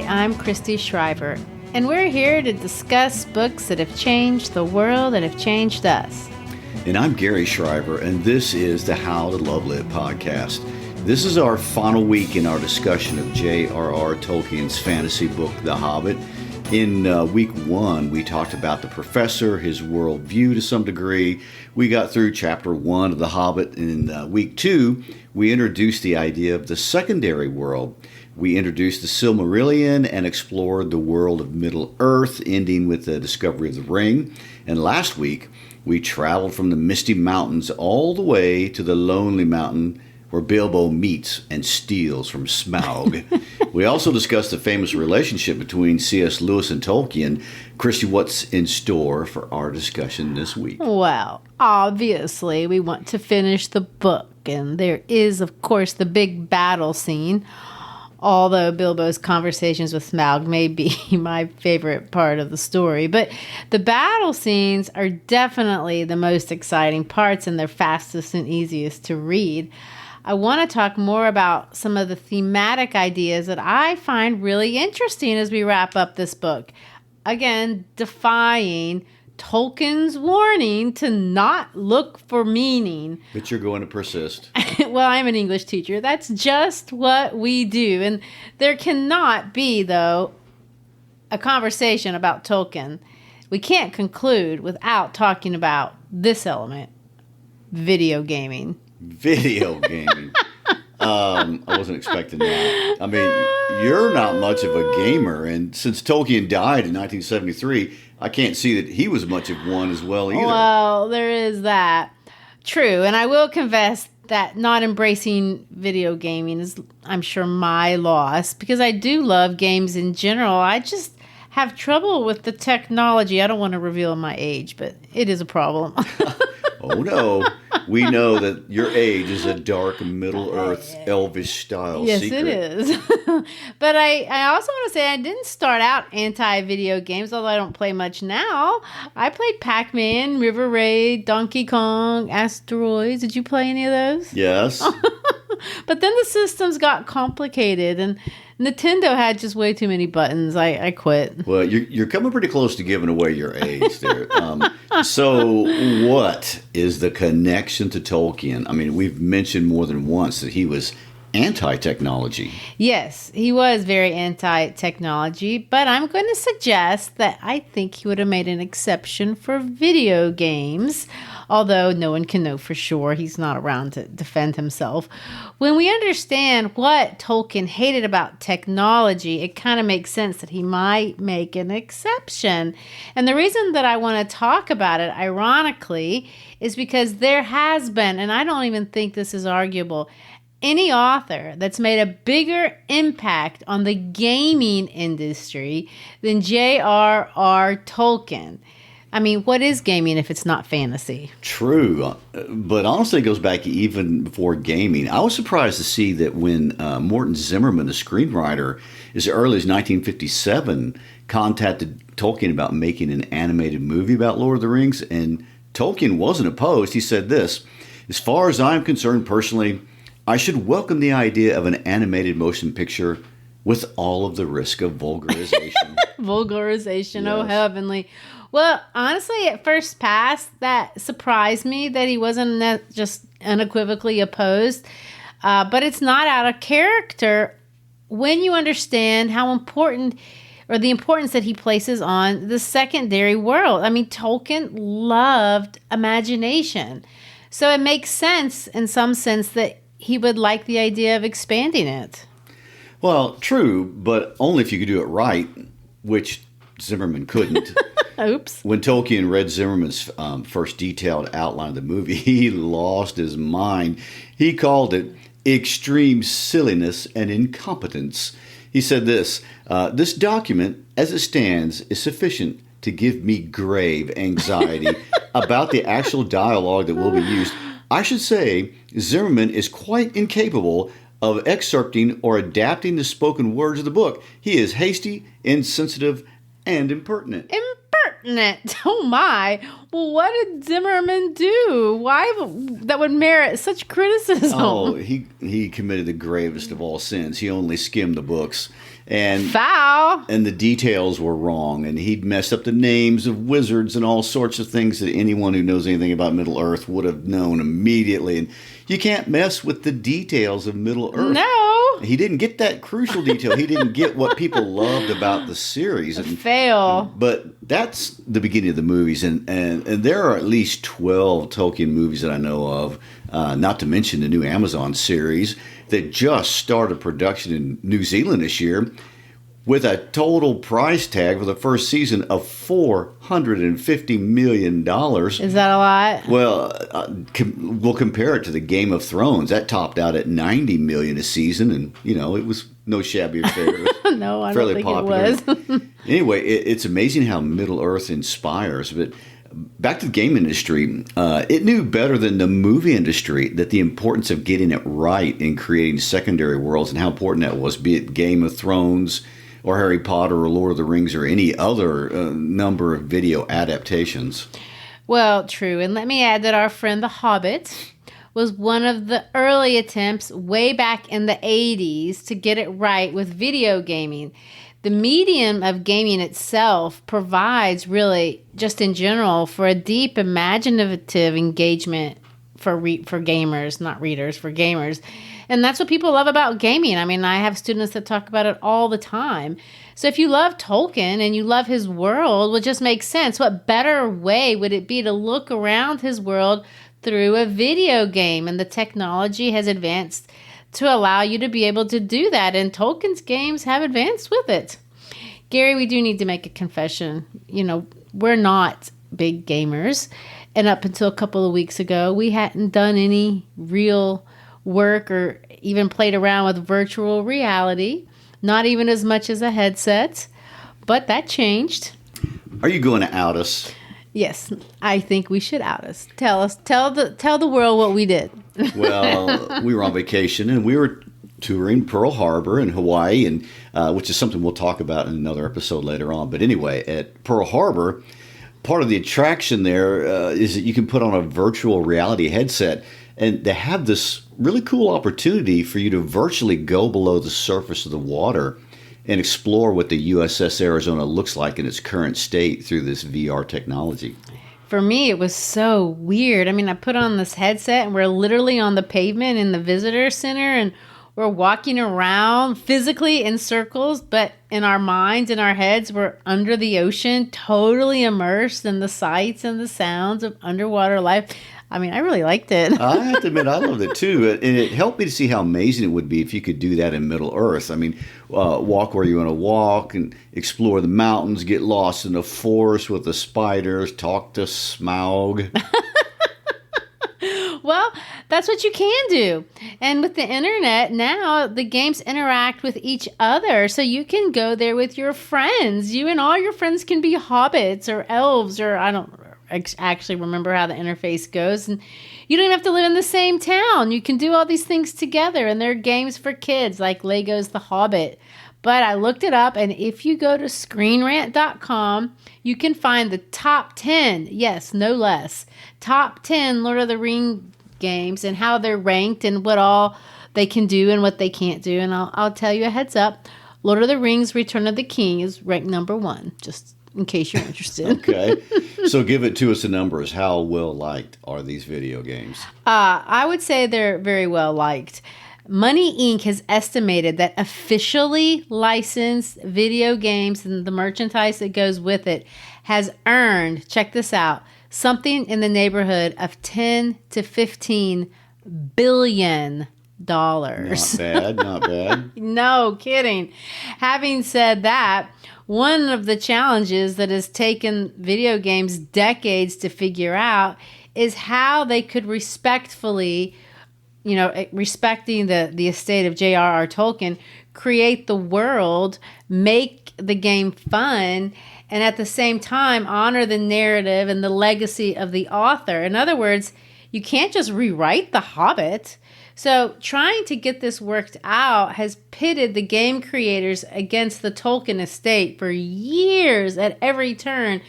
I'm Christy Shriver, and we're here to discuss books that have changed the world and have changed us. And I'm Gary Shriver, and this is the How to Love Lit podcast. This is our final week in our discussion of JRR Tolkien's fantasy book, The Hobbit. In week one, we talked about the professor, his worldview to some degree. We got through chapter 1 of The Hobbit. In week 2, we introduced the idea of the secondary world. We introduced the Silmarillion and explored the world of Middle-earth, ending with the discovery of the ring. And last week, we traveled from the Misty Mountains all the way to the Lonely Mountain, where Bilbo meets and steals from Smaug. We also discussed the famous relationship between C.S. Lewis and Tolkien. Christy, what's in store for our discussion this week? Well, obviously, we want to finish the book, and there is, of course, the big battle scene, although Bilbo's conversations with Smaug may be my favorite part of the story. But the battle scenes are definitely the most exciting parts, and they're fastest and easiest to read. I want to talk more about some of the thematic ideas that I find really interesting as we wrap up this book. Again, defying Tolkien's warning to not look for meaning. But you're going to persist. Well, I'm an English teacher. That's just what we do. And there cannot be, though, a conversation about Tolkien. We can't conclude without talking about this element, video gaming. Video gaming. I wasn't expecting that. I mean, you're not much of a gamer, and since Tolkien died in 1973, I can't see that he was much of one as well either. Well, there is that. True, and I will confess that not embracing video gaming is, I'm sure, my loss, because I do love games in general. I just have trouble with the technology. I don't want to reveal my age, but it is a problem. Oh, no. We know that your age is a dark Middle-earth elvish style yes, secret. Yes, it is. But I also want to say I didn't start out anti-video games, although I don't play much now. I played Pac-Man, River Raid, Donkey Kong, Asteroids. Did you play any of those? Yes. But then the systems got complicated, and Nintendo had just way too many buttons. I quit. Well, you're coming pretty close to giving away your age there. So what is the connection to Tolkien? I mean, we've mentioned more than once that he was anti-technology. Yes, he was very anti-technology, but I'm going to suggest that I think he would have made an exception for video games, although no one can know for sure. He's not around to defend himself. When we understand what Tolkien hated about technology, it kind of makes sense that he might make an exception. And the reason that I want to talk about it, ironically, is because there has been, and I don't even think this is arguable, any author that's made a bigger impact on the gaming industry than J.R.R. Tolkien. I mean, what is gaming if it's not fantasy? True, but honestly, it goes back even before gaming. I was surprised to see that when Morton Zimmerman, the screenwriter, as early as 1957, contacted Tolkien about making an animated movie about Lord of the Rings, and Tolkien wasn't opposed. He said this, "As far as I'm concerned personally, I should welcome the idea of an animated motion picture with all of the risk of vulgarization." Vulgarization, yes. Oh heavenly. Well, honestly, at first pass, that surprised me that he wasn't just unequivocally opposed. But it's not out of character when you understand how important, or the importance that he places on the secondary world. I mean, Tolkien loved imagination. So it makes sense, in some sense, that he would like the idea of expanding it. Well, true, but only if you could do it right, which Zimmerman couldn't. Oops. When Tolkien read Zimmerman's first detailed outline of the movie, he lost his mind. He called it extreme silliness and incompetence. He said this, "This document, as it stands, is sufficient to give me grave anxiety about the actual dialogue that will be used. I should say Zimmerman is quite incapable of excerpting or adapting the spoken words of the book. He is hasty, insensitive, and impertinent." Impertinent? Oh my. Well, what did Zimmerman do? Why that would merit such criticism? Oh, he committed the gravest of all sins. He only skimmed the books. And foul. And the details were wrong, and he'd messed up the names of wizards and all sorts of things that anyone who knows anything about Middle-earth would have known immediately. And you can't mess with the details of Middle-earth. No. He didn't get that crucial detail. He didn't get what people loved about the series. Fail. But that's the beginning of the movies, and there are at least 12 Tolkien movies that I know of, not to mention the new Amazon series that just started production in New Zealand this year with a total price tag for the first season of $450 million. Is that a lot? Well, we'll compare it to the Game of Thrones. That topped out at $90 million a season, and, it was no shabby affair. No, I don't think popular. It was. Anyway, it's amazing how Middle-earth inspires, but back to the game industry, it knew better than the movie industry that the importance of getting it right in creating secondary worlds and how important that was, be it Game of Thrones or Harry Potter or Lord of the Rings or any other number of video adaptations. Well, true. And let me add that our friend The Hobbit was one of the early attempts way back in the 80s to get it right with video gaming. The medium of gaming itself provides really, just in general, for a deep imaginative engagement for gamers, not readers, for gamers. And that's what people love about gaming. I mean, I have students that talk about it all the time. So if you love Tolkien and you love his world, well, it just makes sense. What better way would it be to look around his world through a video game? And the technology has advanced to allow you to be able to do that. And Tolkien's games have advanced with it. Gary, we do need to make a confession. We're not big gamers. And up until a couple of weeks ago, we hadn't done any real work or even played around with virtual reality. Not even as much as a headset. But that changed. Are you going to out us? Yes, I think we should out us. Tell the world what we did. Well, we were on vacation and we were touring Pearl Harbor in Hawaii, and which is something we'll talk about in another episode later on. But anyway, at Pearl Harbor, part of the attraction there is that you can put on a virtual reality headset, and they have this really cool opportunity for you to virtually go below the surface of the water and explore what the USS Arizona looks like in its current state through this VR technology. For me, it was so weird. I mean, I put on this headset and we're literally on the pavement in the visitor center and we're walking around physically in circles, but in our minds, in our heads, we're under the ocean, totally immersed in the sights and the sounds of underwater life. I mean, I really liked it. I have to admit, I loved it too. And it helped me to see how amazing it would be if you could do that in Middle-earth. I mean, walk where you want to walk and explore the mountains, get lost in the forest with the spiders, talk to Smaug. Well, that's what you can do. And with the internet, now the games interact with each other. So you can go there with your friends. You and all your friends can be hobbits or elves, or I don't actually remember how the interface goes. And you don't even have to live in the same town. You can do all these things together. And there are games for kids like Lego's The Hobbit. But I looked it up, and if you go to ScreenRant.com, you can find the top 10, yes, no less, top 10 Lord of the Rings games and how they're ranked and what all they can do and what they can't do. And I'll tell you a heads up, Lord of the Rings Return of the King is ranked number 1, just in case you're interested. Okay. So give it to us in numbers. How well liked are these video games? I would say they're very well liked. Money Inc. has estimated that officially licensed video games and the merchandise that goes with it has earned, check this out, something in the neighborhood of 10 to 15 billion dollars. Not bad. No kidding. Having said that, one of the challenges that has taken video games decades to figure out is how they could respectfully, respecting the estate of JRR Tolkien, create the world, make the game fun, and at the same time honor the narrative and the legacy of the author. In other words, you can't just rewrite The Hobbit. So trying to get this worked out has pitted the game creators against the Tolkien estate for years at every turn.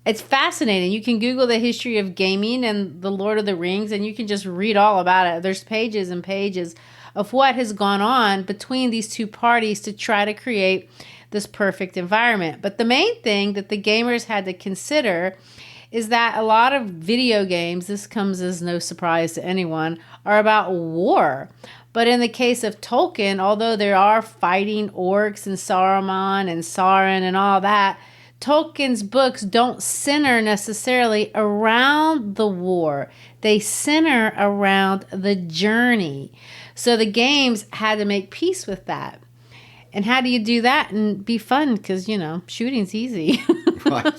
It's fascinating. You can Google the history of gaming and the Lord of the Rings, and you can just read all about it. There's pages and pages of what has gone on between these two parties to try to create this perfect environment. But the main thing that the gamers had to consider is that a lot of video games, this comes as no surprise to anyone, are about war. But in the case of Tolkien, although there are fighting orcs and Saruman and Sauron and all that, Tolkien's books don't center necessarily around the war. They center around the journey. So the games had to make peace with that. And how do you do that and be fun? Because, shooting's easy. Right.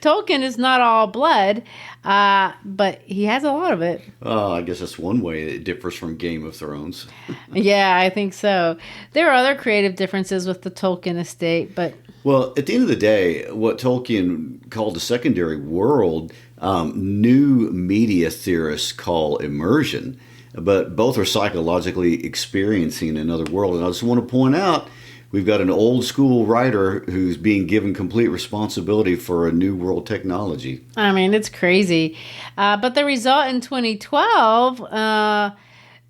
Tolkien is not all blood, but he has a lot of it. I guess that's one way it differs from Game of Thrones. Yeah, I think so. There are other creative differences with the Tolkien estate, but... Well, at the end of the day, what Tolkien called the secondary world, new media theorists call immersion. But both are psychologically experiencing another world. And I just want to point out, we've got an old school writer who's being given complete responsibility for a new world technology. I mean, it's crazy. But the result in 2012,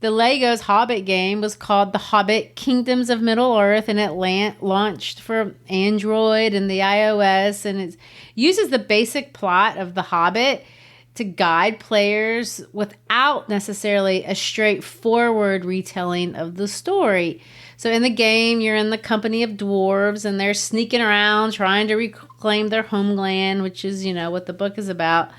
the Lego's Hobbit game was called The Hobbit Kingdoms of Middle-earth, and it launched for Android and the iOS, and it uses the basic plot of The Hobbit to guide players without necessarily a straightforward retelling of the story. So in the game, you're in the company of dwarves, and they're sneaking around trying to reclaim their homeland, which is, what the book is about.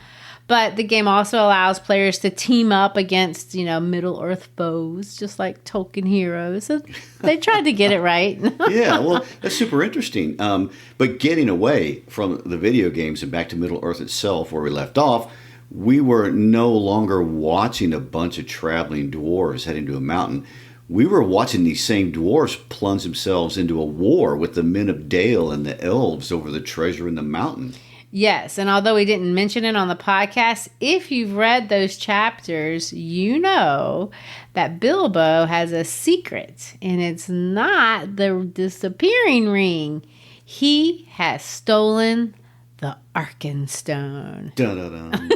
But the game also allows players to team up against, Middle-earth foes, just like Tolkien heroes. So they tried to get it right. Yeah, well, that's super interesting. But getting away from the video games and back to Middle-earth itself, where we left off, we were no longer watching a bunch of traveling dwarves heading to a mountain. We were watching these same dwarves plunge themselves into a war with the men of Dale and the elves over the treasure in the mountain. Yes, and although we didn't mention it on the podcast, if you've read those chapters, you know that Bilbo has a secret, and it's not the disappearing ring. He has stolen the Arkenstone. Dun-dun-dun.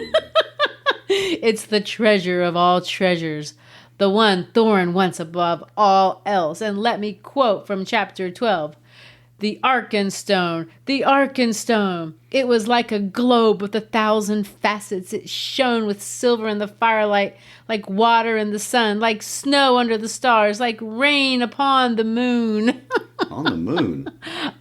It's the treasure of all treasures, the one Thorin wants above all else. And let me quote from chapter 12. The Arkenstone, the Arkenstone. It was like a globe with 1,000 facets. It shone with silver in the firelight, like water in the sun, like snow under the stars, like rain upon the moon. On the moon?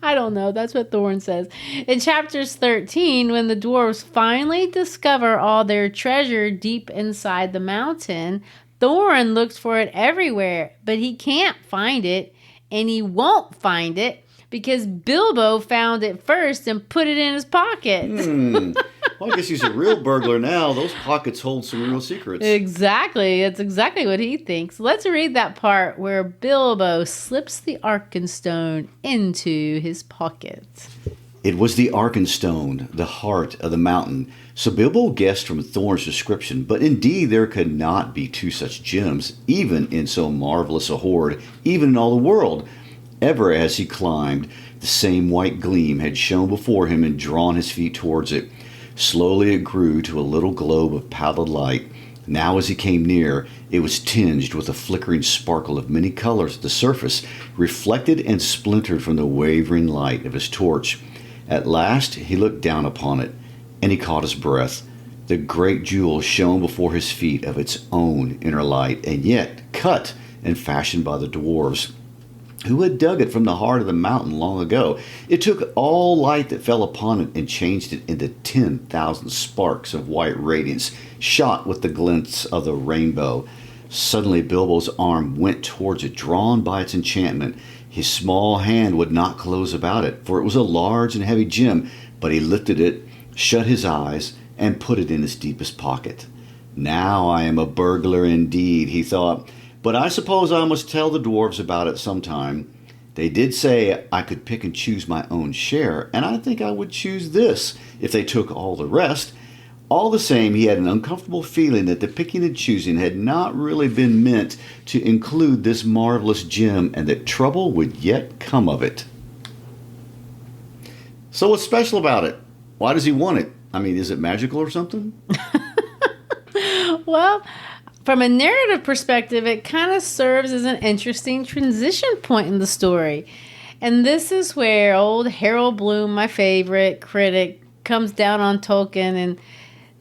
I don't know. That's what Thorin says. In chapters 13, when the dwarves finally discover all their treasure deep inside the mountain, Thorin looks for it everywhere, but he can't find it, and he won't find it, because Bilbo found it first and put it in his pocket. Well, I guess he's a real burglar now. Those pockets hold some real secrets. Exactly. That's exactly what he thinks. Let's read that part where Bilbo slips the Arkenstone into his pocket. It was the Arkenstone, the heart of the mountain. So Bilbo guessed from Thorin's description, but indeed there could not be two such gems, even in so marvelous a hoard, even in all the world. Ever as he climbed, the same white gleam had shone before him and drawn his feet towards it. Slowly it grew to a little globe of pallid light. Now as he came near, it was tinged with a flickering sparkle of many colors at the surface, reflected and splintered from the wavering light of his torch. At last he looked down upon it, and he caught his breath. The great jewel shone before his feet of its own inner light, and yet cut and fashioned by the dwarves, who had dug it from the heart of the mountain long ago. It took all light that fell upon it and changed it into 10,000 sparks of white radiance, shot with the glints of the rainbow. Suddenly Bilbo's arm went towards it, drawn by its enchantment. His small hand would not close about it, for it was a large and heavy gem, but he lifted it, shut his eyes, and put it in his deepest pocket. Now I am a burglar indeed, he thought. But I suppose I must tell the dwarves about it sometime. They did say I could pick and choose my own share, and I think I would choose this if they took all the rest. All the same, he had an uncomfortable feeling that the picking and choosing had not really been meant to include this marvelous gem, and that trouble would yet come of it. So what's special about it? Why does he want it? I mean, is it magical or something? Well, from a narrative perspective, it kind of serves as an interesting transition point in the story. And this is where old Harold Bloom, my favorite critic, comes down on Tolkien and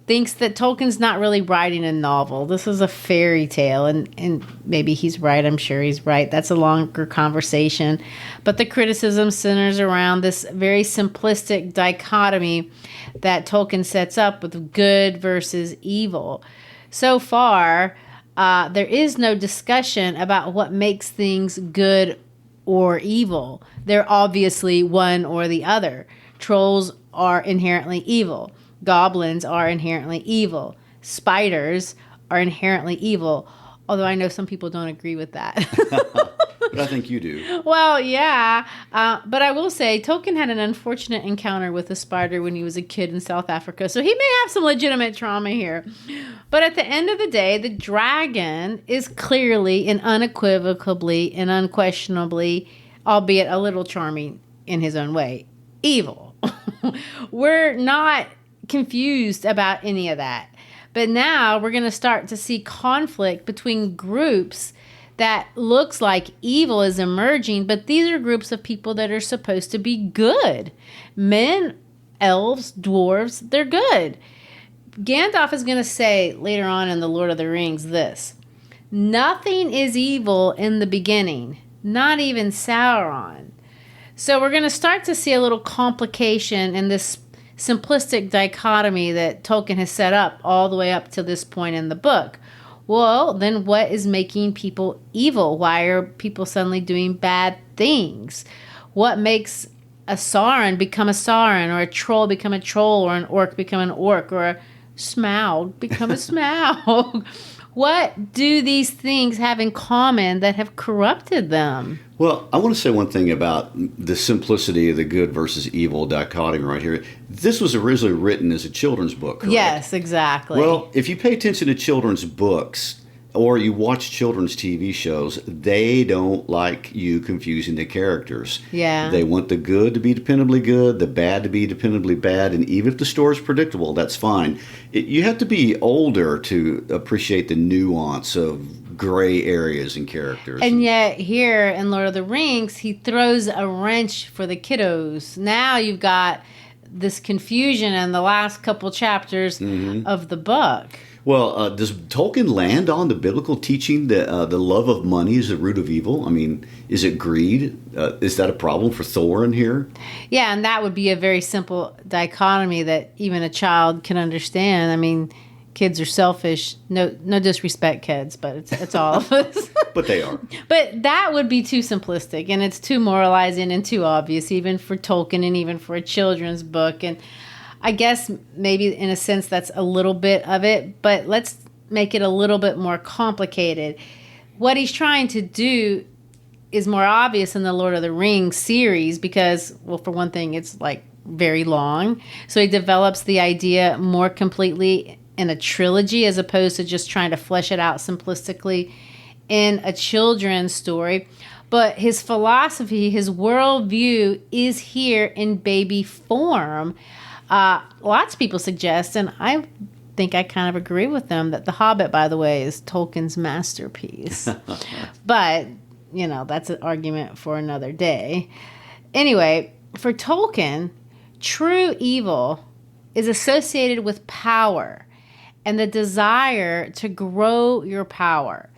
thinks that Tolkien's not really writing a novel. This is a fairy tale, and maybe he's right. I'm sure he's right. That's a longer conversation. But the criticism centers around this very simplistic dichotomy that Tolkien sets up with good versus evil. So far, there is no discussion about what makes things good or evil. They're obviously one or the other. Trolls are inherently evil. Goblins are inherently evil. Spiders are inherently evil. Although I know some people don't agree with that. But I think you do. Well, yeah. But I will say Tolkien had an unfortunate encounter with a spider when he was a kid in South Africa. So he may have some legitimate trauma here. But at the end of the day, the dragon is clearly and unequivocally and unquestionably, albeit a little charming in his own way, evil. We're not confused about any of that. But now we're going to start to see conflict between groups that looks like evil is emerging, but these are groups of people that are supposed to be good. Men, elves, dwarves, they're good. Gandalf is going to say later on in The Lord of the Rings this: nothing is evil in the beginning, not even Sauron. So we're going to start to see a little complication in this simplistic dichotomy that Tolkien has set up all the way up to this point in the book. Well, then what is making people evil? Why are people suddenly doing bad things? What makes a Sauron become a Sauron, or a troll become a troll, or an orc become an orc, or a Smaug become a Smaug? What do these things have in common that have corrupted them? Well, I want to say one thing about the simplicity of the good versus evil dichotomy right here. This was originally written as a children's book, correct? Yes, exactly. Well, if you pay attention to children's books or you watch children's TV shows, they don't like you confusing the characters. Yeah. They want the good to be dependably good, the bad to be dependably bad, and even if the story's predictable, that's fine. You have to be older to appreciate the nuance of gray areas in characters. And yet here in Lord of the Rings, he throws a wrench for the kiddos. Now you've got this confusion in the last couple chapters of the book. Well, does Tolkien land on the biblical teaching that the love of money is the root of evil? I mean, is it greed? Is that a problem for Thorin here? Yeah, and that would be a very simple dichotomy that even a child can understand. I mean, kids are selfish. No disrespect, kids, but it's all of us. But they are. But that would be too simplistic, and it's too moralizing and too obvious, even for Tolkien and even for a children's book. And I guess maybe in a sense that's a little bit of it, but let's make it a little bit more complicated. What he's trying to do is more obvious in the Lord of the Rings series because, well, for one thing, it's like very long. So he develops the idea more completely in a trilogy as opposed to just trying to flesh it out simplistically in a children's story. But his philosophy, his worldview is here in baby form. Lots of people suggest, and I think I kind of agree with them, that The Hobbit, by the way, is Tolkien's masterpiece. But, that's an argument for another day. Anyway, for Tolkien, true evil is associated with power and the desire to grow your power.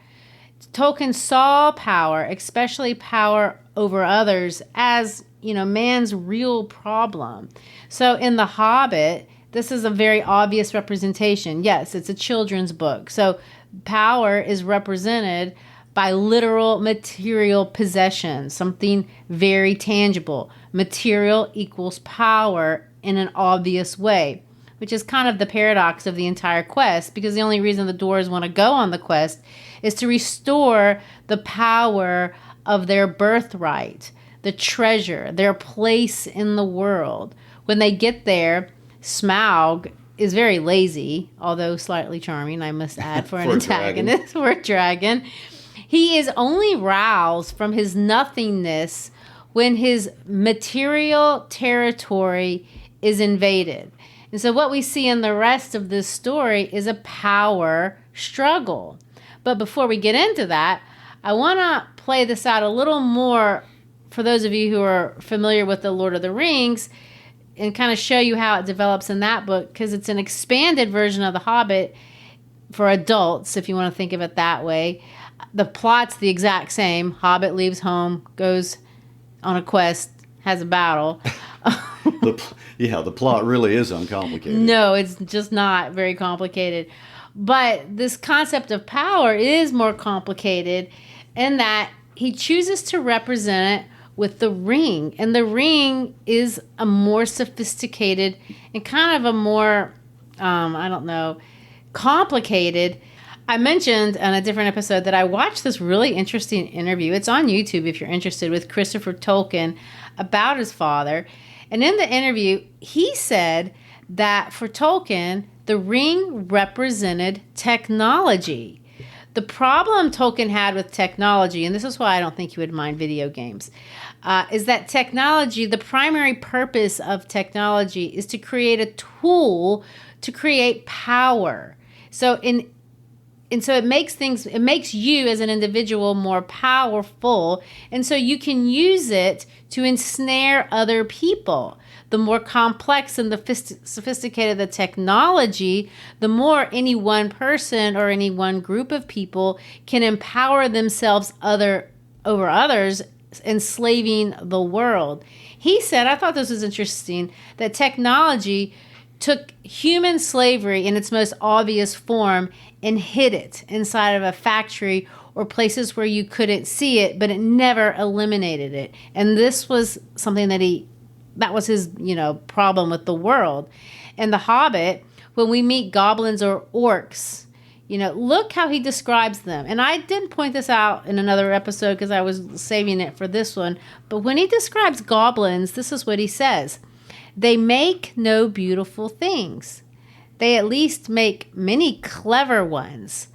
Tolkien saw power, especially power over others, as man's real problem. So in The Hobbit, this is a very obvious representation. Yes, it's a children's book. So power is represented by literal material possession, something very tangible. Material equals power in an obvious way, which is kind of the paradox of the entire quest, because the only reason the dwarves want to go on the quest is to restore the power of their birthright, the treasure, their place in the world. When they get there, Smaug is very lazy, although slightly charming, I must add, for an antagonist, for a dragon. He is only roused from his nothingness when his material territory is invaded. And so what we see in the rest of this story is a power struggle. But before we get into that, I want to play this out a little more for those of you who are familiar with the Lord of the Rings and kind of show you how it develops in that book, because it's an expanded version of The Hobbit for adults, if you want to think of it that way. The plot's the exact same. Hobbit leaves home, goes on a quest, has a battle. The plot really is uncomplicated. No, it's just not very complicated. But this concept of power is more complicated in that he chooses to represent it with the ring. And the ring is a more sophisticated and kind of a more, complicated. I mentioned on a different episode that I watched this really interesting interview. It's on YouTube if you're interested, with Christopher Tolkien about his father. And in the interview, he said that for Tolkien, the ring represented technology. The problem Tolkien had with technology, and this is why I don't think he would mind video games, is that technology, the primary purpose of technology is to create a tool to create power. So it makes you as an individual more powerful, and so you can use it to ensnare other people. The more complex and the sophisticated the technology, the more any one person or any one group of people can empower themselves over others, enslaving the world. He said, I thought this was interesting, that technology took human slavery in its most obvious form and hid it inside of a factory or places where you couldn't see it, but it never eliminated it. And this was something that was his, problem with the world. And The Hobbit, when we meet goblins or orcs, look how he describes them. And I didn't point this out in another episode because I was saving it for this one. But when he describes goblins, this is what he says. They make no beautiful things. They at least make many clever ones.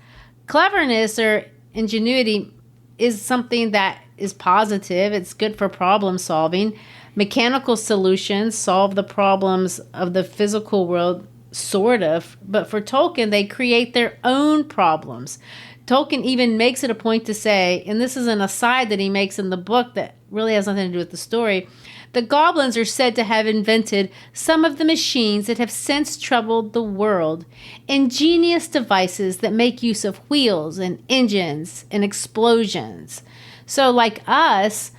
Cleverness or ingenuity is something that is positive. It's good for problem solving. Mechanical solutions solve the problems of the physical world, sort of. But for Tolkien, they create their own problems. Tolkien even makes it a point to say, and this is an aside that he makes in the book that really has nothing to do with the story, the goblins are said to have invented some of the machines that have since troubled the world, ingenious devices that make use of wheels and engines and explosions. So like us,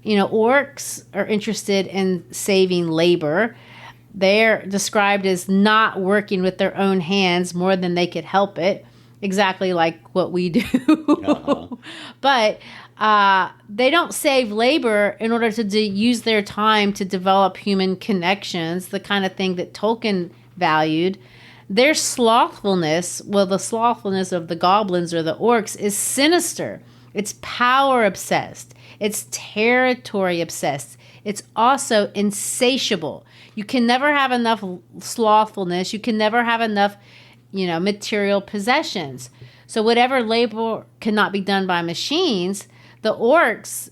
orcs are interested in saving labor. They're described as not working with their own hands more than they could help it, exactly like what we do. Uh-huh. But they don't save labor in order to use their time to develop human connections, the kind of thing that Tolkien valued. Their slothfulness, the slothfulness of the goblins or the orcs, is sinister. It's power obsessed. It's territory obsessed. It's also insatiable. You can never have enough slothfulness. You can never have enough, material possessions. So whatever labor cannot be done by machines, the orcs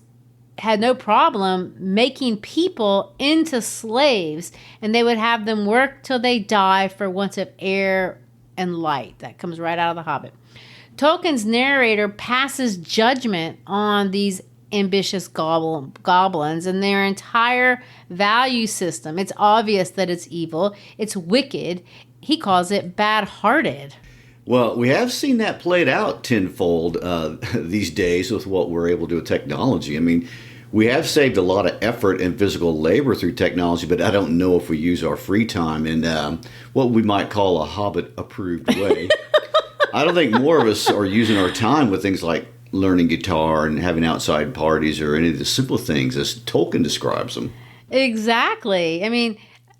had no problem making people into slaves, and they would have them work till they die for want of air and light. That comes right out of The Hobbit. Tolkien's narrator passes judgment on these ambitious goblins and their entire value system. It's obvious that it's evil. It's wicked. He calls it bad-hearted. Well, we have seen that played out tenfold these days with what we're able to do with technology. I mean, we have saved a lot of effort and physical labor through technology, but I don't know if we use our free time in what we might call a Hobbit-approved way. I don't think more of us are using our time with things like learning guitar and having outside parties or any of the simple things as Tolkien describes them. Exactly. I mean,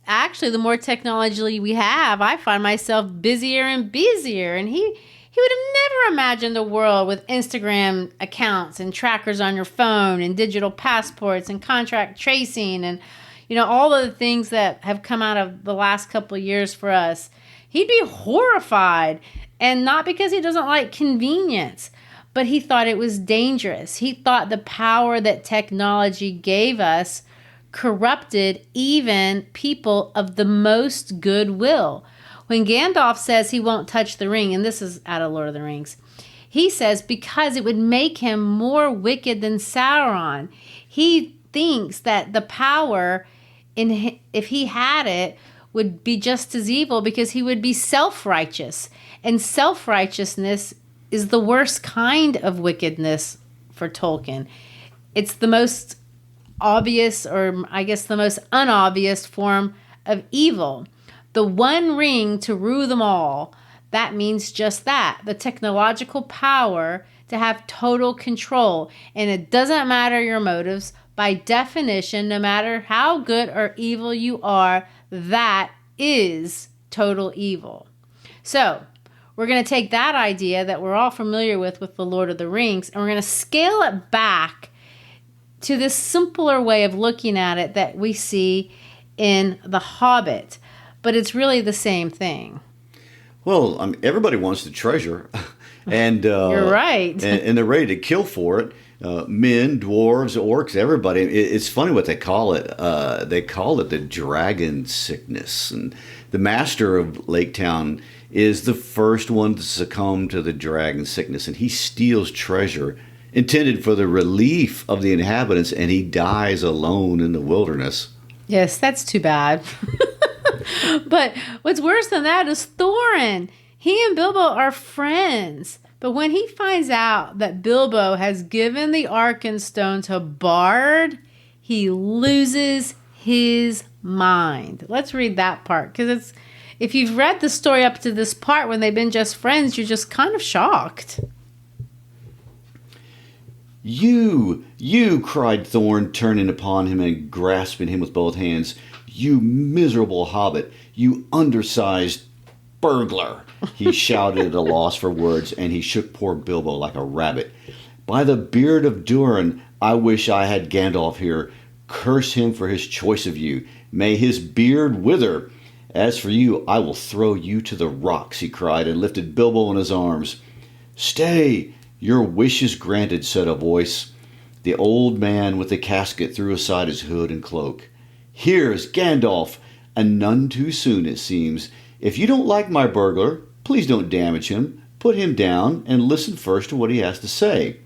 actually, the more technology we have, I find myself busier and busier. And he would have never imagined a world with Instagram accounts and trackers on your phone and digital passports and contract tracing and, all of the things that have come out of the last couple of years for us. He'd be horrified, and not because he doesn't like convenience, but he thought it was dangerous. He thought the power that technology gave us corrupted even people of the most goodwill. When Gandalf says he won't touch the ring, and this is out of Lord of the Rings, He says because it would make him more wicked than Sauron. He thinks that the power, if he had it, would be just as evil because he would be self-righteous. And self-righteousness is the worst kind of wickedness for Tolkien. It's the most obvious, or I guess the most unobvious form of evil. The one ring to rule them all. That means just that. The technological power to have total control. And it doesn't matter your motives. By definition, no matter how good or evil you are, that is total evil. So, we're going to take that idea that we're all familiar with the Lord of the Rings, and we're going to scale it back to this simpler way of looking at it that we see in The Hobbit. But it's really the same thing. Well, everybody wants the treasure, and you're right, and they're ready to kill for it. Men, dwarves, orcs, everybody. It's funny what they call it. They call it the dragon sickness, and the master of Lake Town is the first one to succumb to the dragon sickness, and he steals treasure intended for the relief of the inhabitants, and he dies alone in the wilderness. Yes, that's too bad. But what's worse than that is Thorin. He and Bilbo are friends. But when he finds out that Bilbo has given the Arkenstone to Bard, he loses his mind. Let's read that part, because if you've read the story up to this part when they've been just friends, you're just kind of shocked. You, cried Thorn, turning upon him and grasping him with both hands. You miserable hobbit, you undersized burglar, he shouted at a loss for words, and he shook poor Bilbo like a rabbit. By the beard of Durin, I wish I had Gandalf here. Curse him for his choice of you. May his beard wither. As for you, I will throw you to the rocks, he cried, and lifted Bilbo in his arms. Stay, your wish is granted, said a voice. The old man with the casket threw aside his hood and cloak. Here's Gandalf, and none too soon, it seems. If you don't like my burglar, please don't damage him. Put him down and listen first to what he has to say.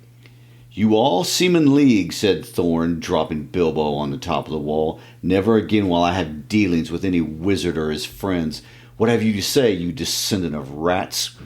You all seem in league, said Thorn, dropping Bilbo on the top of the wall. Never again will I have dealings with any wizard or his friends. What have you to say, you descendant of rats?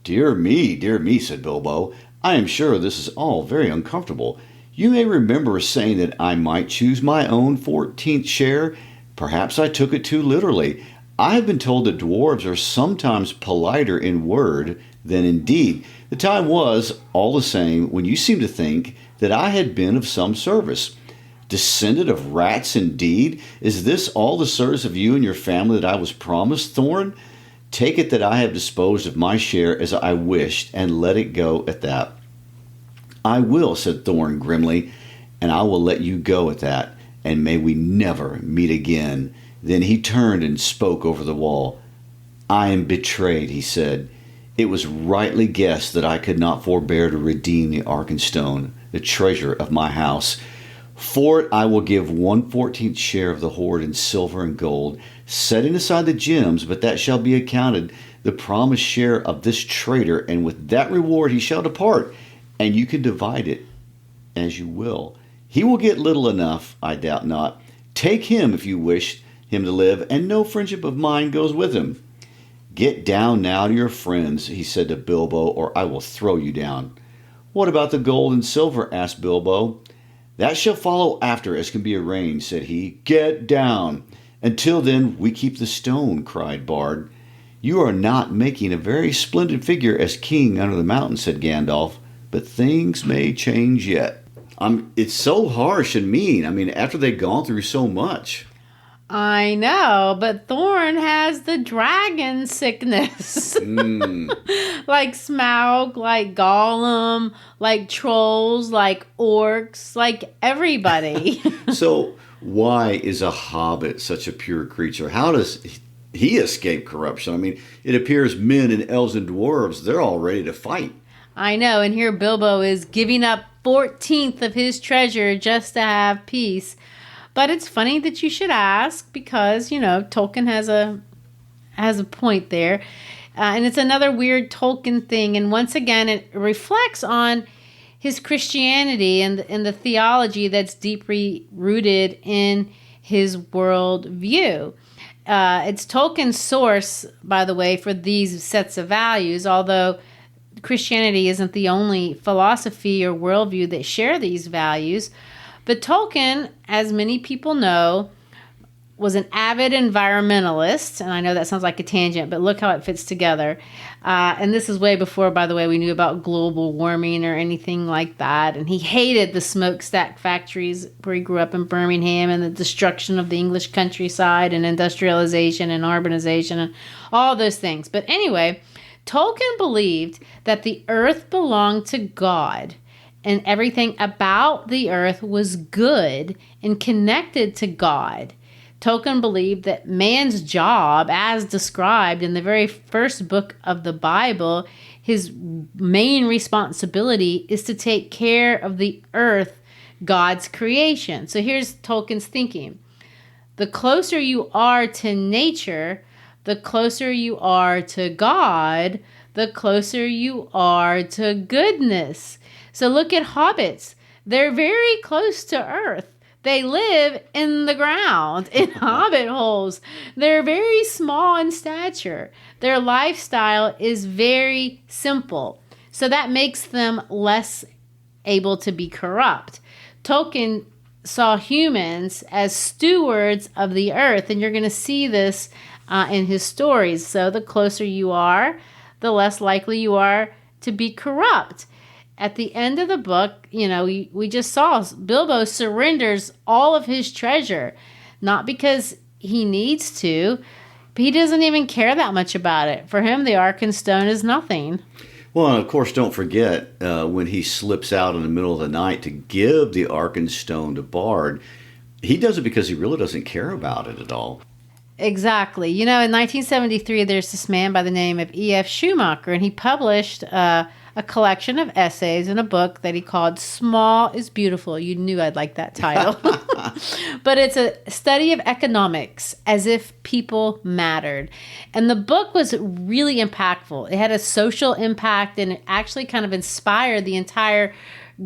Dear me, said Bilbo. I am sure this is all very uncomfortable. You may remember saying that I might choose my own 14th share. Perhaps I took it too literally. I have been told that dwarves are sometimes politer in word than in deed. The time was, all the same, when you seemed to think that I had been of some service. Descendant of rats indeed? Is this all the service of you and your family that I was promised, Thorn? Take it that I have disposed of my share as I wished, and let it go at that. I will, said Thorn grimly, and I will let you go at that, and may we never meet again. Then he turned and spoke over the wall. I am betrayed, he said. It was rightly guessed that I could not forbear to redeem the Arkenstone, the treasure of my house. For it I will give 1/14th share of the hoard in silver and gold, setting aside the gems, but that shall be accounted the promised share of this traitor, and with that reward he shall depart, and you can divide it as you will. He will get little enough, I doubt not. Take him if you wish him to live, and no friendship of mine goes with him. Get down now to your friends, he said to Bilbo, or I will throw you down. What about the gold and silver? Asked Bilbo. That shall follow after, as can be arranged, said he. Get down. Until then, we keep the stone, cried Bard. You are not making a very splendid figure as king under the mountain, said Gandalf, but things may change yet. It's so harsh and mean. After they've gone through so much. I know, but Thorn has the dragon sickness. Like Smaug, like Gollum, like trolls, like orcs, like everybody. So why is a hobbit such a pure creature? How does he escape corruption? It appears men and elves and dwarves, they're all ready to fight. I know, and here Bilbo is giving up 14th of his treasure just to have peace. But it's funny that you should ask because, Tolkien has a point there. And it's another weird Tolkien thing. And once again, it reflects on his Christianity and the theology that's deeply rooted in his worldview. It's Tolkien's source, by the way, for these sets of values, although Christianity isn't the only philosophy or worldview that share these values. But Tolkien, as many people know, was an avid environmentalist. And I know that sounds like a tangent, but look how it fits together. And this is way before, by the way, we knew about global warming or anything like that. And he hated the smokestack factories where he grew up in Birmingham and the destruction of the English countryside and industrialization and urbanization and all those things. But anyway, Tolkien believed that the earth belonged to God and everything about the earth was good and connected to God. Tolkien believed that man's job, as described in the very first book of the Bible, his main responsibility is to take care of the earth, God's creation. So here's Tolkien's thinking. The closer you are to nature, the closer you are to God, the closer you are to goodness. So look at hobbits. They're very close to earth. They live in the ground, in hobbit holes. They're very small in stature. Their lifestyle is very simple. So that makes them less able to be corrupt. Tolkien saw humans as stewards of the earth, and you're going to see this in his stories. So the closer you are, the less likely you are to be corrupt. At the end of the book, we just saw Bilbo surrenders all of his treasure, not because he needs to, but he doesn't even care that much about it. For him, the Arkenstone is nothing. Well, and of course, don't forget when he slips out in the middle of the night to give the Arkenstone to Bard, he does it because he really doesn't care about it at all. Exactly. In 1973, there's this man by the name of E.F. Schumacher, and he published a collection of essays in a book that he called Small is Beautiful. You knew I'd like that title. But it's a study of economics as if people mattered. And the book was really impactful. It had a social impact and it actually kind of inspired the entire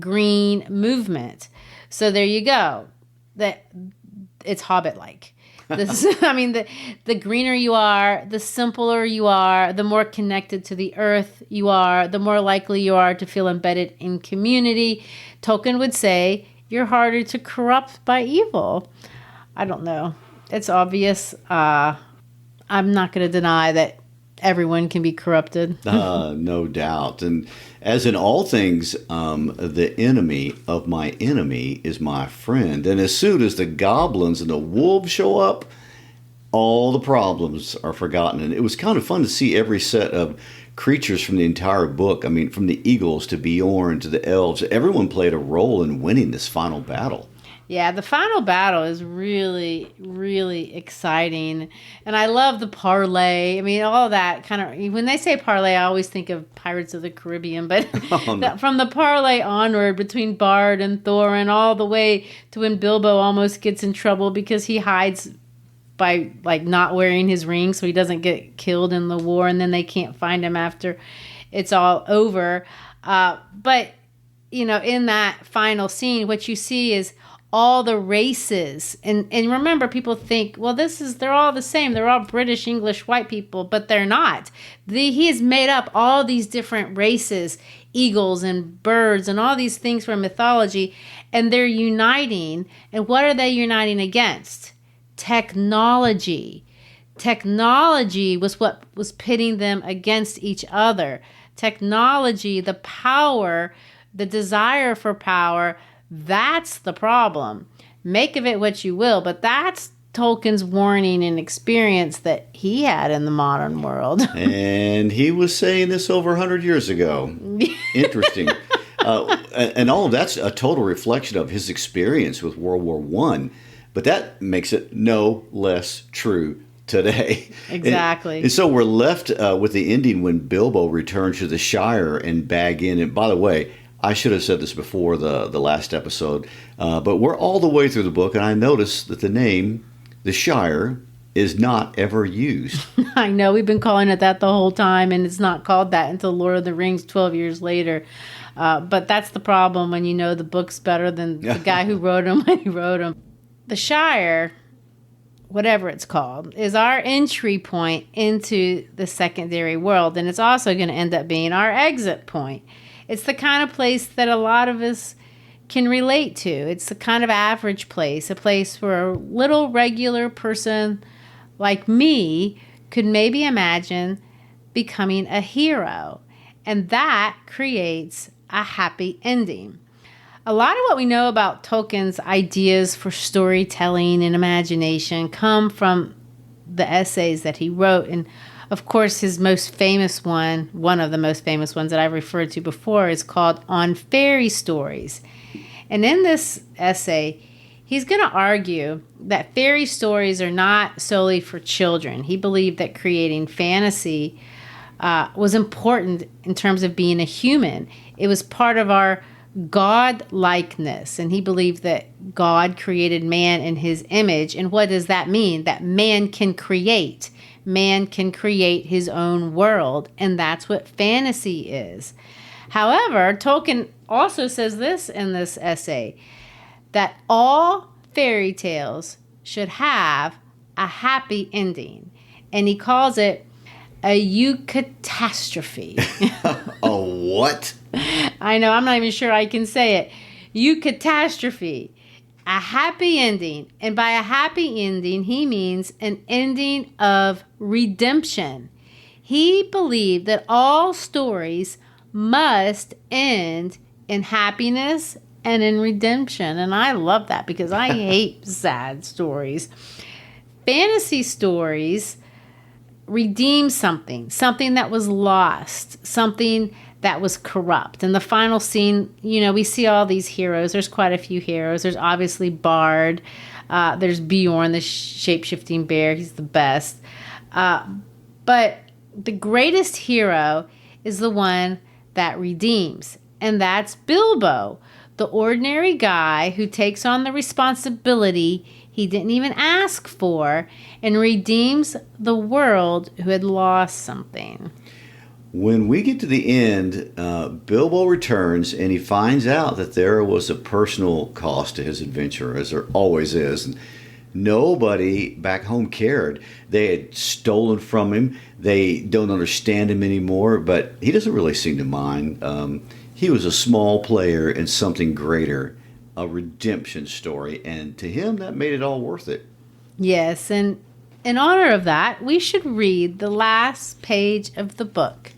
green movement. So there you go. It's Hobbit-like. The greener you are, the simpler you are, the more connected to the earth you are, the more likely you are to feel embedded in community. Tolkien would say you're harder to corrupt by evil. I don't know. It's obvious. I'm not going to deny that everyone can be corrupted. No doubt. And as in all things, the enemy of my enemy is my friend. And as soon as the goblins and the wolves show up, all the problems are forgotten. And it was kind of fun to see every set of creatures from the entire book. I mean, from the eagles to Beorn to the elves, everyone played a role in winning this final battle. Yeah, the final battle is really, really exciting. And I love the parlay. I mean, all that kind of, when they say parlay, I always think of Pirates of the Caribbean. But from the parlay onward between Bard and Thorin, all the way to when Bilbo almost gets in trouble because he hides by not wearing his ring so he doesn't get killed in the war, and then they can't find him after it's all over. But, in that final scene, what you see is all the races. And remember, people think, well, they're all the same. They're all British, English, white people, but they're not. He has made up all these different races, eagles and birds and all these things from mythology, and they're uniting. And what are they uniting against? Technology. Technology was what was pitting them against each other. Technology, the power, the desire for power, that's the problem. Make of it what you will, but that's Tolkien's warning and experience that he had in the modern world. And he was saying this over 100 years ago. Interesting. And all of that's a total reflection of his experience with World War I. But that makes it no less true today. Exactly. And so we're left with the ending when Bilbo returns to the Shire and Bag in. And by the way, I should have said this before the last episode, but we're all the way through the book, and I noticed that the name, the Shire, is not ever used. I know, we've been calling it that the whole time, and it's not called that until Lord of the Rings 12 years later. But that's the problem when you know the book's better than the guy who wrote them when he wrote them. The Shire, whatever it's called, is our entry point into the secondary world, and it's also going to end up being our exit point. It's the kind of place that a lot of us can relate to. It's the kind of average place, a place where a little regular person like me could maybe imagine becoming a hero, and that creates a happy ending. A lot of what we know about Tolkien's ideas for storytelling and imagination come from the essays that he wrote. And of course, his most famous one of the most famous ones that I've referred to before, is called On Fairy Stories. And in this essay, he's going to argue that fairy stories are not solely for children. He believed that creating fantasy was important in terms of being a human. It was part of our God-likeness, and he believed that God created man in his image. And what does that mean? That man can create. Man can create his own world, and that's what fantasy is. However, Tolkien also says this in this essay, that all fairy tales should have a happy ending, and he calls it a Eucatastrophe. A what? I know, I'm not even sure I can say it. Eucatastrophe, a happy ending. And by a happy ending, he means an ending of redemption. He believed that all stories must end in happiness and in redemption. And I love that because I hate sad stories. Fantasy stories redeem something that was lost, something that was corrupt. In the final scene, we see all these heroes. There's quite a few heroes. There's obviously Bard. There's Bjorn, the shape-shifting bear. He's the best. But the greatest hero is the one that redeems, and that's Bilbo, the ordinary guy who takes on the responsibility he didn't even ask for and redeems the world who had lost something. When we get to the end, Bilbo returns and he finds out that there was a personal cost to his adventure, as there always is. And nobody back home cared. They had stolen from him. They don't understand him anymore, but he doesn't really seem to mind. He was a small player in something greater, a redemption story, and to him that made it all worth it. Yes, and in honor of that, we should read the last page of the book,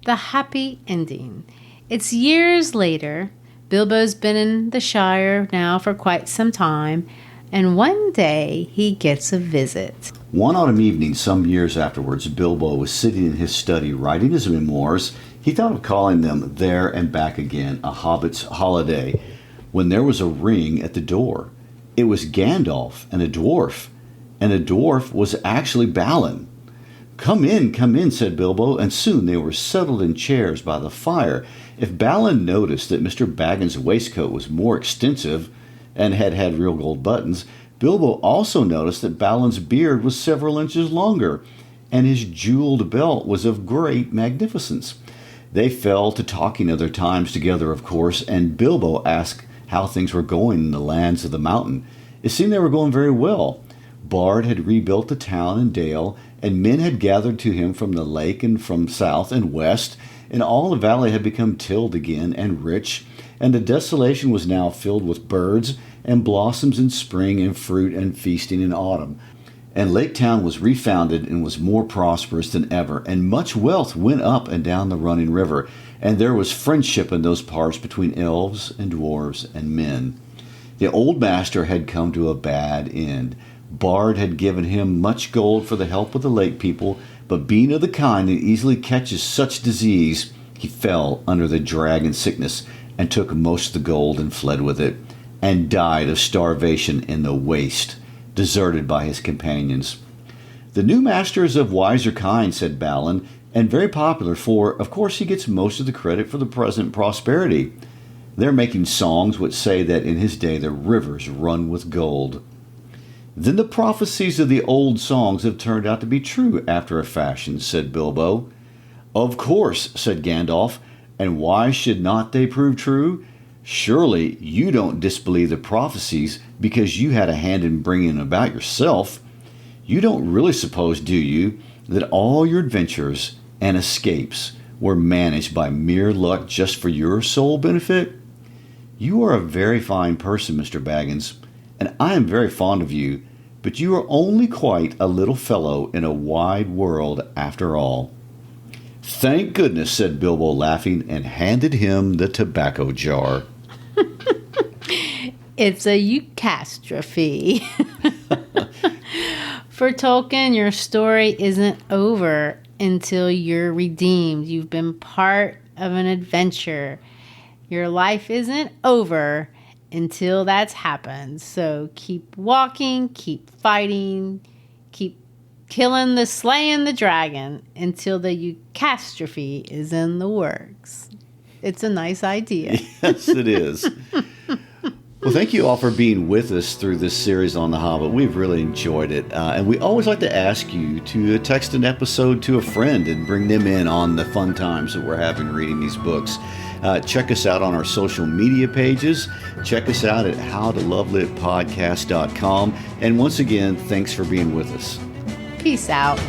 The Happy Ending. It's years later. Bilbo's been in the Shire now for quite some time, and one day he gets a visit. One autumn evening, some years afterwards, Bilbo was sitting in his study writing his memoirs. He thought of calling them There and Back Again, A Hobbit's Holiday, when there was a ring at the door. It was Gandalf and a dwarf was actually Balin. Come in, said Bilbo, and soon they were settled in chairs by the fire. If Balin noticed that Mr. Baggin's waistcoat was more extensive and had real gold buttons, Bilbo also noticed that Balin's beard was several inches longer, and his jeweled belt was of great magnificence. They fell to talking of their times together, of course, and Bilbo asked how things were going in the lands of the mountain. It seemed they were going very well. Bard had rebuilt the town and dale, and men had gathered to him from the lake and from south and west, and all the valley had become tilled again and rich, and the desolation was now filled with birds and blossoms in spring and fruit and feasting in autumn. And Lake Town was refounded and was more prosperous than ever, and much wealth went up and down the running river, and there was friendship in those parts between elves and dwarves and men. The old master had come to a bad end. Bard had given him much gold for the help of the lake people, but being of the kind that easily catches such disease, he fell under the dragon sickness and took most of the gold and fled with it, and died of starvation in the waste, deserted by his companions. The new master is of wiser kind, said Balin, and very popular, for, of course, he gets most of the credit for the present prosperity. They're making songs which say that in his day the rivers run with gold. "Then the prophecies of the old songs have turned out to be true after a fashion," said Bilbo. "Of course," said Gandalf, "and why should not they prove true? Surely you don't disbelieve the prophecies because you had a hand in bringing them about yourself. You don't really suppose, do you, that all your adventures and escapes were managed by mere luck just for your sole benefit? You are a very fine person, Mr. Baggins, and I am very fond of you, but you are only quite a little fellow in a wide world after all." "Thank goodness," said Bilbo, laughing, and handed him the tobacco jar. It's a Eucatastrophe. For Tolkien, your story isn't over until you're redeemed. You've been part of an adventure. Your life isn't over until that's happened. So keep walking, keep fighting, keep slaying the dragon until the Eucatastrophe is in the works. It's a nice idea. Yes, it is. Well, thank you all for being with us through this series on The Hobbit. We've really enjoyed it. And we always like to ask you to text an episode to a friend and bring them in on the fun times that we're having reading these books. Check us out on our social media pages. Check us out at howtolovelitpodcast.com. And once again, thanks for being with us. Peace out.